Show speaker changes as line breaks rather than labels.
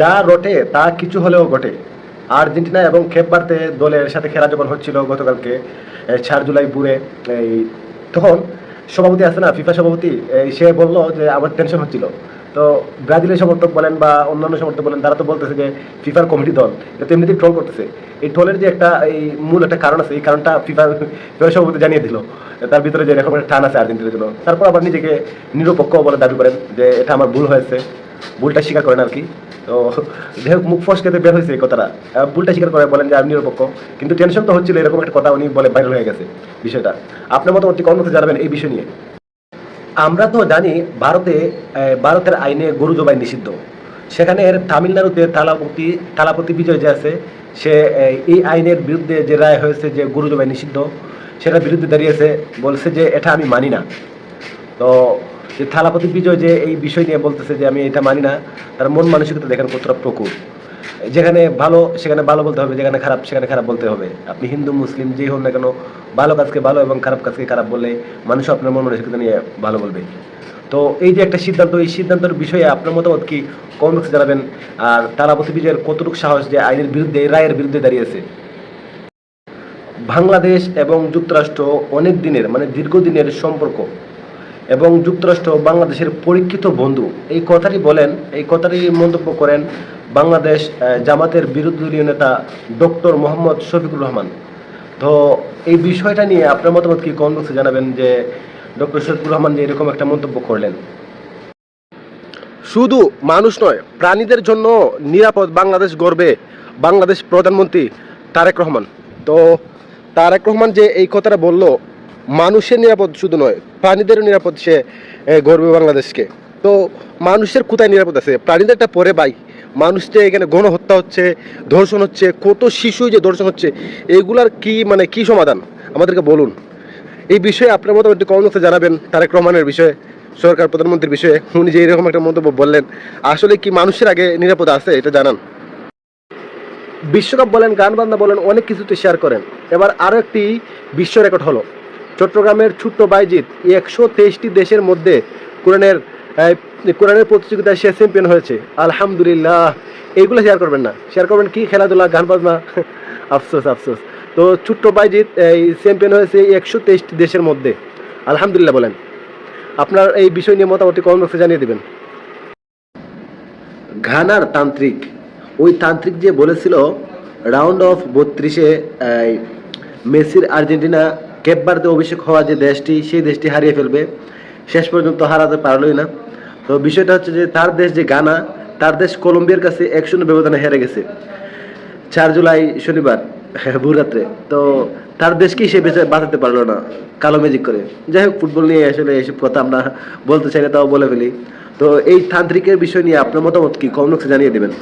যা রটে তা কিছু হলেও ঘটে। আর্জেন্টিনা এবং কেপ ভার্দে দলের সাথে খেলা যখন হচ্ছিল গতকালকে 4 জুলাই ভোরে, এই তখন সভাপতি আছে না, ফিফা সভাপতি, সে বলল যে আমার টেনশন হচ্ছিল। তো ব্রাজিলের সমর্থক বলেন বা অন্যান্য সমর্থক বলেন, তারা তো বলতেছে যে ফিফার কমিটি দল এটা তো এমনিতেই ট্রল করতেছে। এই ট্রলের যে একটা এই মূল একটা কারণ আছে, এই কারণটা ফিফার সভাপতি জানিয়ে দিল। তার ভিতরে যে এরকম একটা টান আছে আর্জেন্টিনার জন্য। তারপর আবার নিজেকে নিরপেক্ষ বলে দাবি করেন যে এটা আমার ভুল হয়েছে, ভুলটা স্বীকার করেন আর কি। তো যাই হোক, মুখ ফসকেতে বের হয়েছে এই কথাটা, ভুলটা স্বীকার করে বলেন যে আমি নিরপেক্ষ। কিন্তু টেনশন তো হচ্ছিল, এরকম একটা কথা উনি বলে ভাইরাল হয়ে গেছে বিষয়টা। আপনার মতামত কমেন্টে জানাবেন এই বিষয় নিয়ে। আমরা তো জানি ভারতের আইনে গরু জবাই নিষিদ্ধ। সেখানে তামিলনাড়ুতে থালাপতি বিজয় যে আছে, সে এই আইনের বিরুদ্ধে যে রায় হয়েছে যে গরু জবাই নিষিদ্ধ, সেটার বিরুদ্ধে দাঁড়িয়েছে, বলছে যে এটা আমি মানি না। তো যে থালাপতি বিজয় যে এই বিষয় নিয়ে বলতেছে যে আমি এটা মানি না, তার মন মানসিকতা দেখেন কতটা প্রকুর। যেখানে ভালো সেখানে ভালো বলতে হবে, যেখানে খারাপ সেখানে খারাপ বলতে হবে। আপনি হিন্দু মুসলিম যেই হন না কেন, ভালো কাজকে ভালো এবং খারাপ কাজকে খারাপ বললে মানুষ আপনার মন মানসিকতা নিয়ে ভালো বলবে। তো এই যে একটা সিদ্ধান্ত, এই সিদ্ধান্তের বিষয়ে আপনার মতামত কি কমেন্ট বক্সে জানাবেন। আর থালাপতি বিজয়ের কতটুকু সাহস যে আইনের বিরুদ্ধে, রায়ের বিরুদ্ধে দাঁড়িয়েছে। বাংলাদেশ এবং যুক্তরাষ্ট্র অনেক দিনের মানে দীর্ঘদিনের সম্পর্ক, এবং যুক্তরাষ্ট্র বাংলাদেশের পরীক্ষিত বন্ধু, এই কথাটি বলেন, এই কথাটি মন্তব্য করেন বাংলাদেশ জামাতের বিরোধী দলীয় নেতা ডক্টর মোহাম্মদ শফিকুর রহমান। তো এই বিষয়টা নিয়ে আপনার মতামত কি কমেন্ট বক্সে জানাবেন যে ডক্টর শফিকুর রহমান যে এরকম একটা মন্তব্য করলেন। শুধু মানুষ নয়, প্রাণীদের জন্য নিরাপদ বাংলাদেশ গড়বে বাংলাদেশ প্রধানমন্ত্রী তারেক রহমান। তো তারেক রহমান যে এই কথাটা বলল, মানুষের নিরাপদ শুধু নয়, প্রাণীদেরও নিরাপদ সে গড়বে বাংলাদেশকে। তো মানুষের কোথায় নিরাপদ আছে, প্রাণীদেরটা পরে ভাই। মানুষ যে এখানে গণহত্যা হচ্ছে, ধর্ষণ হচ্ছে, কত শিশু যে ধর্ষণ হচ্ছে, এগুলার কি মানে কি সমাধান আমাদেরকে বলুন। এই বিষয়ে আপনার মতো একটু কমেন্ট বক্সে জানাবেন। তারেক রহমানের বিষয়ে, সরকার প্রধানমন্ত্রীর বিষয়ে উনি যে এরকম একটা মন্তব্য বললেন, আসলে কি মানুষের আগে নিরাপদ আছে এটা জানান। বিশ্বকাপ বলেন, গান বাজনা বলেন, অনেক কিছুতে শেয়ার করেন। এবার আরও একটি বিশ্ব রেকর্ড হলো। চট্টগ্রামের ছোট্ট বাইজিৎ 123টি দেশের মধ্যে কোরআনের প্রতিযোগিতায় সে চ্যাম্পিয়ন হয়েছে। আলহামদুলিল্লাহ। এইগুলো শেয়ার করবেন না, শেয়ার করবেন কি খেলাধুলা, গান বাজনা। আফসোস আফসোস। তো ছোট্ট বাইজিৎ এই চ্যাম্পিয়ন হয়েছে 123টি দেশের মধ্যে। আলহামদুলিল্লাহ বলেন। আপনার এই বিষয় নিয়ে মতামত কমেন্ট বক্সে জানিয়ে দেবেন। ঘানার তান্ত্রিক, ওই তান্ত্রিক যে বলেছিল রাউন্ড অফ 32-এ মেসির আর্জেন্টিনা কেপ ভার্দে অভিষেক হওয়া যে দেশটি, সেই দেশটি হারিয়ে ফেলবে, শেষ পর্যন্ত হারাতে পারলই না। তো বিষয়টা হচ্ছে যে তার দেশ যে গানা, তার দেশ কলম্বিয়ার কাছে 1-0 ব্যবধানে হেরে গেছে 4 জুলাই শনিবার ভোররাত্রে। তো তার দেশকেই সে বাঁচাতে পারলো না কালো ম্যাজিক করে। যাই হোক, ফুটবল নিয়ে আসলে এইসব কথা আমরা বলতে চাই না, তাও বলে ফেলি। তো এই তান্ত্রিকের বিষয় নিয়ে আপনার মতামত কি কমেন্ট বক্সে জানিয়ে দেবেন।